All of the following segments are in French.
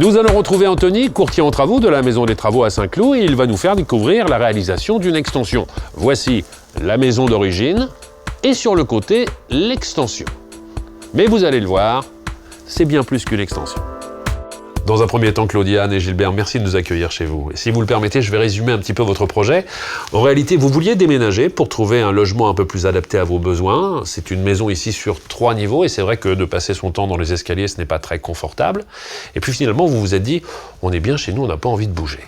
Nous allons retrouver Anthony, courtier en travaux de la Maison des Travaux à Saint-Cloud, et il va nous faire découvrir la réalisation d'une extension. Voici la maison d'origine et sur le côté, l'extension. Mais vous allez le voir, c'est bien plus qu'une extension. Dans un premier temps, Claudiane et Gilbert, merci de nous accueillir chez vous. Et si vous le permettez, je vais résumer un petit peu votre projet. En réalité, vous vouliez déménager pour trouver un logement un peu plus adapté à vos besoins. C'est une maison ici sur 3 niveaux et c'est vrai que de passer son temps dans les escaliers, ce n'est pas très confortable. Et puis finalement, vous vous êtes dit, on est bien chez nous, on n'a pas envie de bouger.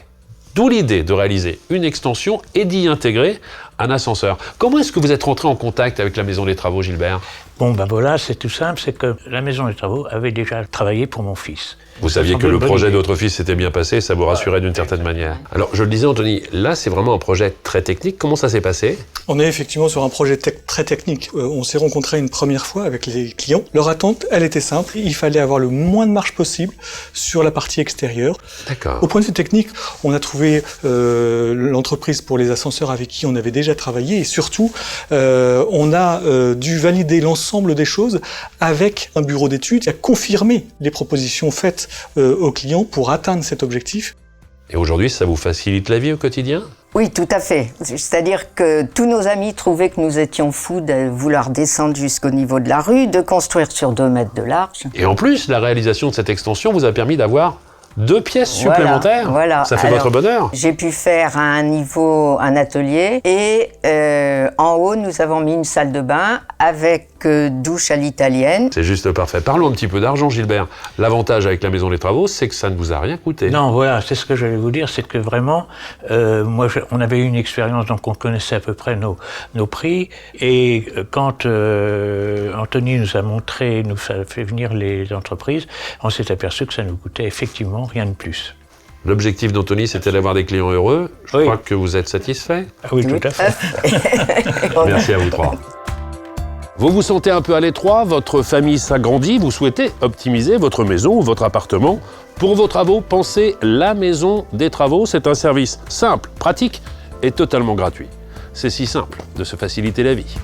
D'où l'idée de réaliser une extension et d'y intégrer un ascenseur. Comment est-ce que vous êtes rentré en contact avec la Maison des Travaux, Gilbert? Bon, ben voilà, c'est tout simple, c'est que la Maison des Travaux avait déjà travaillé pour mon fils. Vous saviez que le projet de votre fils s'était bien passé, ça vous rassurait d'une certaine manière. Alors, je le disais, Anthony, là, c'est vraiment un projet très technique. Comment ça s'est passé? On est effectivement sur un projet très technique. On s'est rencontrés une première fois avec les clients. Leur attente, elle était simple. Il fallait avoir le moins de marge possible sur la partie extérieure. D'accord. Au point de vue technique, on a trouvé l'entreprise pour les ascenseurs avec qui on avait déjà travaillé et surtout, on a dû valider l'ensemble des choses avec un bureau d'études qui a confirmé les propositions faites aux clients pour atteindre cet objectif. Et aujourd'hui, ça vous facilite la vie au quotidien? Oui, tout à fait. C'est-à-dire que tous nos amis trouvaient que nous étions fous de vouloir descendre jusqu'au niveau de la rue, de construire sur 2 mètres de large. Et en plus, la réalisation de cette extension vous a permis d'avoir 2 pièces supplémentaires. Voilà. Ça fait Alors, votre bonheur. J'ai pu faire à un niveau un atelier et en haut, nous avons mis une salle de bain avec douche à l'italienne. C'est juste parfait. Parlons un petit peu d'argent, Gilbert. L'avantage avec la Maison des Travaux, c'est que ça ne vous a rien coûté. Non, voilà, c'est ce que j'allais vous dire, c'est que vraiment, on avait eu une expérience, donc on connaissait à peu près nos prix. Et quand Anthony nous a montré, nous a fait venir les entreprises, on s'est aperçu que ça nous coûtait effectivement rien de plus. L'objectif d'Anthony, c'était d'avoir des clients heureux. Je crois que vous êtes satisfait. Ah oui, tout à fait. Merci à vous 3. Vous vous sentez un peu à l'étroit, votre famille s'agrandit, vous souhaitez optimiser votre maison ou votre appartement. Pour vos travaux, pensez la Maison des Travaux. C'est un service simple, pratique et totalement gratuit. C'est si simple de se faciliter la vie.